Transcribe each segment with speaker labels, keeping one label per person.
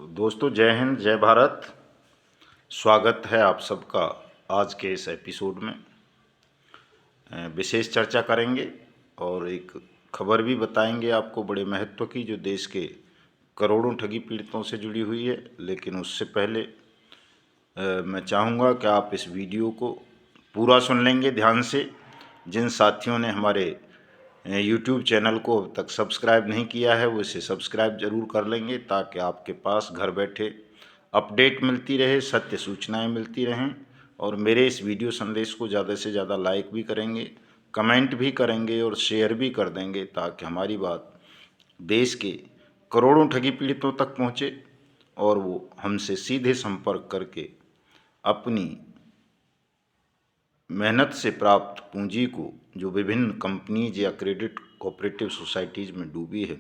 Speaker 1: दोस्तों, जय हिंद, जय भारत। स्वागत है आप सबका आज के इस एपिसोड में। विशेष चर्चा करेंगे और एक खबर भी बताएंगे आपको बड़े महत्व की, जो देश के करोड़ों ठगी पीड़ितों से जुड़ी हुई है। लेकिन उससे पहले मैं चाहूँगा कि आप इस वीडियो को पूरा सुन लेंगे ध्यान से। जिन साथियों ने हमारे यूट्यूब चैनल को अब तक सब्सक्राइब नहीं किया है वो इसे सब्सक्राइब जरूर कर लेंगे, ताकि आपके पास घर बैठे अपडेट मिलती रहे, सत्य सूचनाएं मिलती रहें। और मेरे इस वीडियो संदेश को ज़्यादा से ज़्यादा लाइक भी करेंगे, कमेंट भी करेंगे और शेयर भी कर देंगे, ताकि हमारी बात देश के करोड़ों ठगी पीड़ितों तक पहुँचे और वो हमसे सीधे संपर्क करके अपनी मेहनत से प्राप्त पूंजी को, जो विभिन्न कंपनीज या क्रेडिट कोऑपरेटिव सोसाइटीज़ में डूबी है,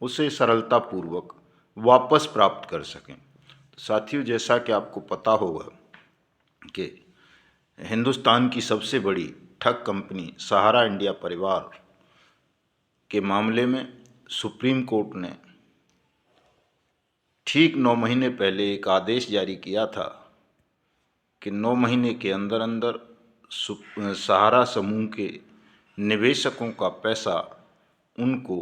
Speaker 1: उसे सरलतापूर्वक वापस प्राप्त कर सकें। तो साथियों, जैसा कि आपको पता होगा कि हिंदुस्तान की सबसे बड़ी ठग कंपनी सहारा इंडिया परिवार के मामले में सुप्रीम कोर्ट ने ठीक 9 महीने पहले एक आदेश जारी किया था कि 9 महीने के अंदर अंदर सहारा समूह के निवेशकों का पैसा उनको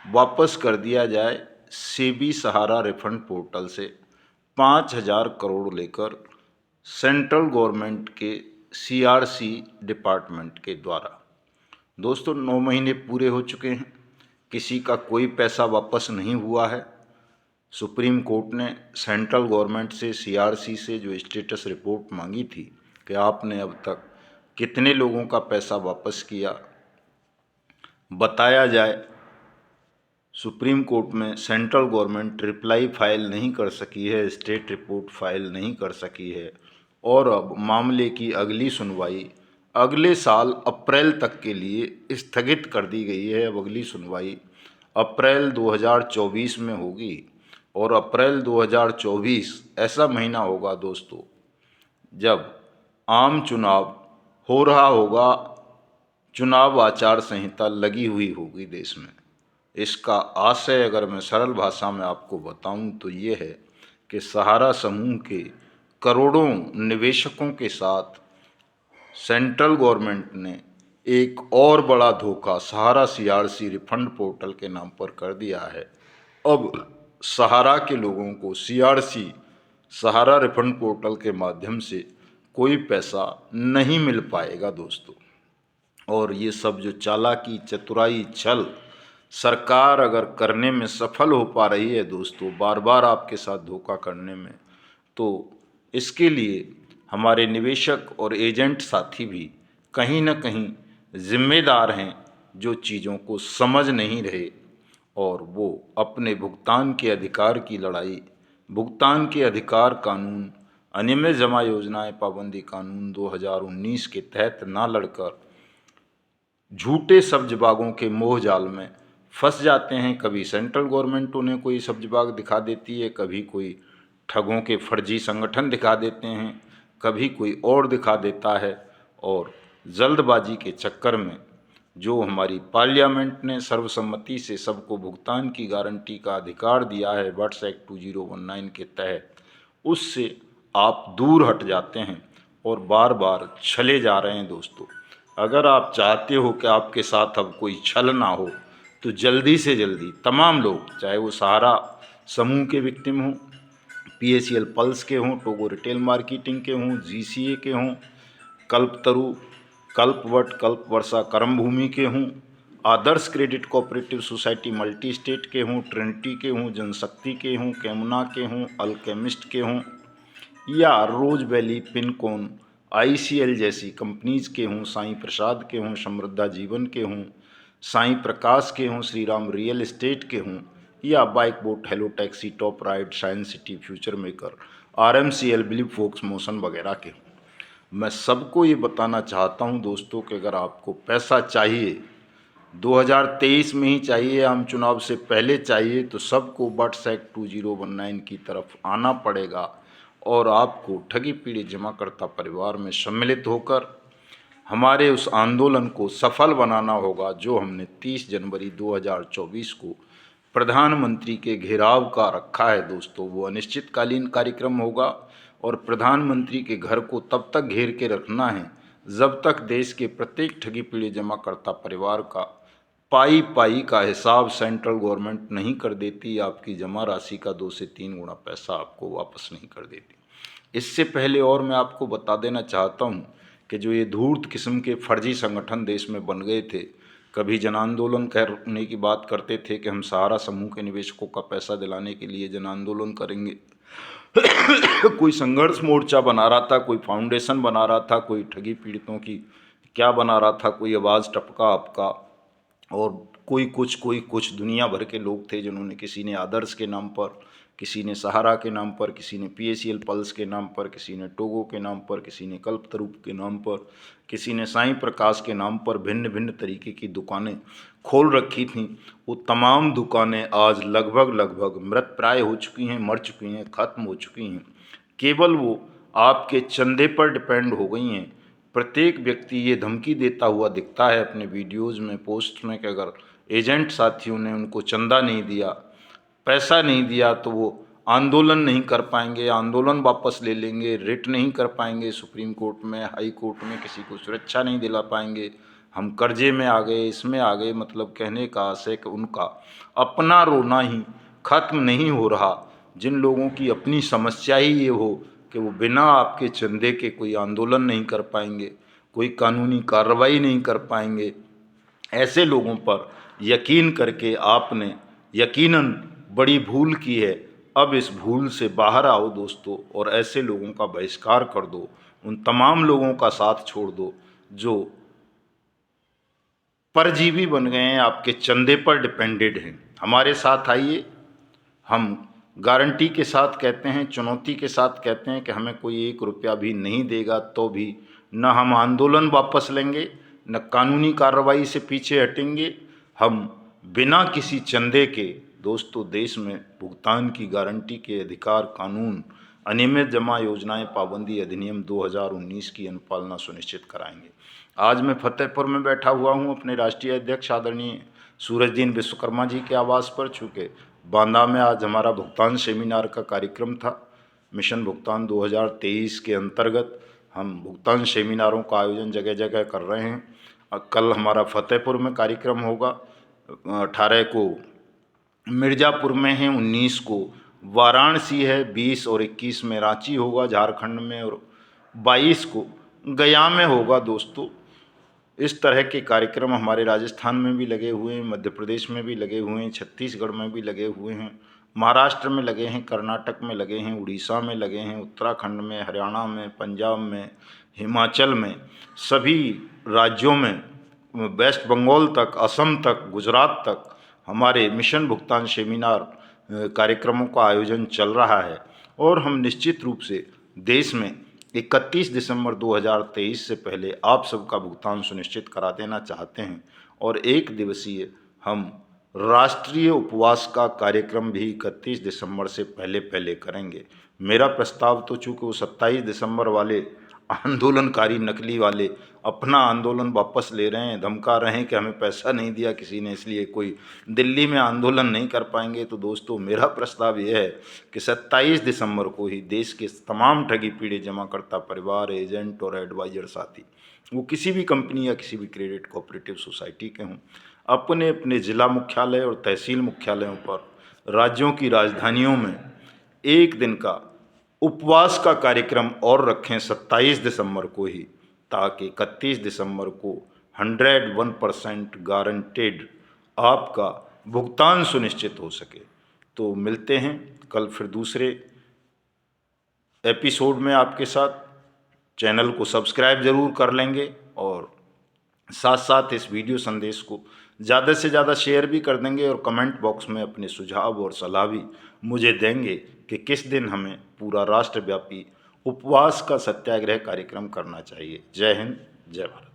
Speaker 1: वापस कर दिया जाए सेबी सहारा रिफंड पोर्टल से 5,000 करोड़ लेकर सेंट्रल गवर्नमेंट के सीआरसी डिपार्टमेंट के द्वारा। दोस्तों, 9 महीने पूरे हो चुके हैं, किसी का कोई पैसा वापस नहीं हुआ है। सुप्रीम कोर्ट ने सेंट्रल गवर्नमेंट से, सीआरसी से जो स्टेटस रिपोर्ट मांगी थी कि आपने अब तक कितने लोगों का पैसा वापस किया, बताया जाए। सुप्रीम कोर्ट में सेंट्रल गवर्नमेंट रिप्लाई फाइल नहीं कर सकी है, स्टेट रिपोर्ट फाइल नहीं कर सकी है, और अब मामले की अगली सुनवाई अगले साल अप्रैल तक के लिए स्थगित कर दी गई है। अब अगली सुनवाई अप्रैल 2024 में होगी, और अप्रैल 2024 ऐसा महीना होगा दोस्तों जब आम चुनाव हो रहा होगा, चुनाव आचार संहिता लगी हुई होगी देश में। इसका आशय अगर मैं सरल भाषा में आपको बताऊं तो ये है कि सहारा समूह के करोड़ों निवेशकों के साथ सेंट्रल गवर्नमेंट ने एक और बड़ा धोखा सहारा सीआरसी रिफंड पोर्टल के नाम पर कर दिया है। अब सहारा के लोगों को सीआरसी सहारा रिफंड पोर्टल के माध्यम से कोई पैसा नहीं मिल पाएगा दोस्तों। और ये सब जो चालाकी, चतुराई, छल सरकार अगर करने में सफल हो पा रही है दोस्तों, बार बार आपके साथ धोखा करने में, तो इसके लिए हमारे निवेशक और एजेंट साथी भी कहीं ना कहीं जिम्मेदार हैं, जो चीज़ों को समझ नहीं रहे और वो अपने भुगतान के अधिकार की लड़ाई, भुगतान के अधिकार कानून, अनियमित जमा योजनाएं पाबंदी कानून 2019 के तहत ना लड़कर झूठे सब्जबागों के मोह जाल में फंस जाते हैं। कभी सेंट्रल गवर्नमेंट उन्हें कोई सब्जबाग दिखा देती है, कभी कोई ठगों के फर्जी संगठन दिखा देते हैं, कभी कोई और दिखा देता है। और जल्दबाजी के चक्कर में जो हमारी पार्लियामेंट ने सर्वसम्मति से सबको भुगतान की गारंटी का अधिकार दिया है वर्ष एक्ट 2019 के तहत, उससे आप दूर हट जाते हैं और बार बार छले जा रहे हैं दोस्तों। अगर आप चाहते हो कि आपके साथ अब कोई छल ना हो, तो जल्दी से जल्दी तमाम लोग, चाहे वो सहारा समूह के विक्टिम हों, पीएसीएल पल्स के हों, टोगो रिटेल मार्केटिंग के हों, जीसीए के हों, कल्पतरु, कल्पवट, कल्पवर्षा, कर्मभूमि के हों, Adarsh credit cooperative society multi state के हों, ट्रिनिटी के हों, जनशक्ति के हों, कैमुना के हों, अल्केमिस्ट के हों, या रोज वैली, पिनकोन, आईसीएल जैसी कंपनीज के हों, साईं प्रसाद के हों, समृद्धा जीवन के हों, साईं प्रकाश के हों, श्री राम रियल एस्टेट के हों, या bike bot, hello taxi, top ride, science city, future maker, RMCL, believe folks motion वगैरह के हों। मैं सबको ये बताना चाहता हूँ दोस्तों कि अगर आपको पैसा चाहिए, 2023 में ही चाहिए, आम चुनाव से पहले चाहिए, तो सबको वर्ष एक्ट 2019 की तरफ आना पड़ेगा और आपको ठगी पीड़ित जमाकर्ता परिवार में सम्मिलित होकर हमारे उस आंदोलन को सफल बनाना होगा, जो हमने 30 जनवरी 2024 को प्रधानमंत्री के घेराव का रखा है दोस्तों। वो अनिश्चितकालीन कार्यक्रम होगा और प्रधानमंत्री के घर को तब तक घेर के रखना है जब तक देश के प्रत्येक ठगी पीड़ित जमाकर्ता परिवार का पाई पाई का हिसाब सेंट्रल गवर्नमेंट नहीं कर देती, आपकी जमा राशि का 2 से 3 गुना पैसा आपको वापस नहीं कर देती। इससे पहले और मैं आपको बता देना चाहता हूँ कि जो ये धूर्त किस्म के फर्जी संगठन देश में बन गए थे, कभी जन आंदोलन करने की बात करते थे कि हम सहारा समूह के निवेशकों का पैसा दिलाने के लिए जन आंदोलन करेंगे। कोई संघर्ष मोर्चा बना रहा था, कोई फाउंडेशन बना रहा था, कोई ठगी पीड़ितों की क्या बना रहा था, कोई आवाज़ टपका आपका, और कोई कुछ दुनिया भर के लोग थे जिन्होंने, किसी ने आदर्श के नाम पर, किसी ने सहारा के नाम पर, किसी ने PACL पल्स के नाम पर, किसी ने टोगो के नाम पर, किसी ने कल्पतरू के नाम पर, किसी ने साईं प्रकाश के नाम पर भिन्न भिन्न तरीके की दुकानें खोल रखी थीं। वो तमाम दुकानें आज लगभग मृत प्राय हो चुकी हैं, मर चुकी हैं, ख़त्म हो चुकी हैं। केवल वो आपके चंदे पर डिपेंड हो गई हैं। प्रत्येक व्यक्ति ये धमकी देता हुआ दिखता है अपने वीडियोज़ में, पोस्ट में, कि अगर एजेंट साथियों ने उनको चंदा नहीं दिया, पैसा नहीं दिया, तो वो आंदोलन नहीं कर पाएंगे, आंदोलन वापस ले लेंगे, रिट नहीं कर पाएंगे सुप्रीम कोर्ट में, हाई कोर्ट में, किसी को सुरक्षा नहीं दिला पाएंगे, हम कर्जे में आ गए, इसमें आ गए। मतलब कहने का आशय कि उनका अपना रोना ही खत्म नहीं हो रहा। जिन लोगों की अपनी समस्या ही ये हो कि वो बिना आपके चंदे के कोई आंदोलन नहीं कर पाएंगे, कोई कानूनी कार्रवाई नहीं कर पाएंगे, ऐसे लोगों पर यकीन करके आपने यकीनन बड़ी भूल की है। अब इस भूल से बाहर आओ दोस्तों और ऐसे लोगों का बहिष्कार कर दो, उन तमाम लोगों का साथ छोड़ दो जो परजीवी बन गए हैं, आपके चंदे पर डिपेंडेड हैं। हमारे साथ आइए, हम गारंटी के साथ कहते हैं, चुनौती के साथ कहते हैं कि हमें कोई 1 रुपया भी नहीं देगा तो भी न हम आंदोलन वापस लेंगे, न कानूनी कार्रवाई से पीछे हटेंगे। हम बिना किसी चंदे के दोस्तों देश में भुगतान की गारंटी के अधिकार कानून, अनियमित जमा योजनाएं पाबंदी अधिनियम 2019 की अनुपालना सुनिश्चित कराएंगे। आज मैं फतेहपुर में बैठा हुआ हूं अपने राष्ट्रीय अध्यक्ष आदरणीय सूरजदीन विश्वकर्मा जी के आवास पर। चूँकि बांदा में आज हमारा भुगतान सेमिनार का कार्यक्रम था, मिशन भुगतान 2023 के अंतर्गत हम भुगतान सेमिनारों का आयोजन जगह जगह कर रहे हैं। कल हमारा फतेहपुर में कार्यक्रम होगा, 18 को मिर्ज़ापुर में है, 19 को वाराणसी है, 20 और 21 में रांची होगा झारखंड में, और 22 को गया में होगा दोस्तों। इस तरह के कार्यक्रम हमारे राजस्थान में भी लगे हुए हैं, मध्य प्रदेश में भी लगे हुए हैं, छत्तीसगढ़ में भी लगे हुए हैं, महाराष्ट्र में लगे हैं, कर्नाटक में लगे हैं, उड़ीसा में लगे हैं, उत्तराखंड में, हरियाणा में, पंजाब में, हिमाचल में, सभी राज्यों में, वेस्ट बंगाल तक, असम तक, गुजरात तक हमारे मिशन भुगतान सेमिनार कार्यक्रमों का आयोजन चल रहा है। और हम निश्चित रूप से देश में 31 दिसंबर 2023 से पहले आप सबका भुगतान सुनिश्चित करा देना चाहते हैं। और 1 दिवसीय हम राष्ट्रीय उपवास का कार्यक्रम भी 31 दिसंबर से पहले करेंगे। मेरा प्रस्ताव तो चूँकि वो 27 दिसंबर वाले आंदोलनकारी नकली वाले अपना आंदोलन वापस ले रहे हैं, धमका रहे हैं कि हमें पैसा नहीं दिया किसी ने, इसलिए कोई दिल्ली में आंदोलन नहीं कर पाएंगे। तो दोस्तों मेरा प्रस्ताव यह है कि 27 दिसंबर को ही देश के तमाम ठगी पीड़ित जमाकर्ता परिवार, एजेंट और एडवाइजर साथी, वो किसी भी कंपनी या किसी भी क्रेडिट कोऑपरेटिव सोसाइटी के हों, अपने अपने ज़िला मुख्यालय और तहसील मुख्यालयों पर, राज्यों की राजधानियों में 1 दिन का उपवास का कार्यक्रम और रखें 27 दिसंबर को ही, ताकि 31 दिसंबर को 101% गारंटेड आपका भुगतान सुनिश्चित हो सके। तो मिलते हैं कल फिर दूसरे एपिसोड में आपके साथ। चैनल को सब्सक्राइब ज़रूर कर लेंगे और साथ साथ इस वीडियो संदेश को ज़्यादा से ज़्यादा शेयर भी कर देंगे, और कमेंट बॉक्स में अपने सुझाव और सलाह भी मुझे देंगे कि किस दिन हमें पूरा राष्ट्रव्यापी उपवास का सत्याग्रह कार्यक्रम करना चाहिए। जय हिंद, जय भारत।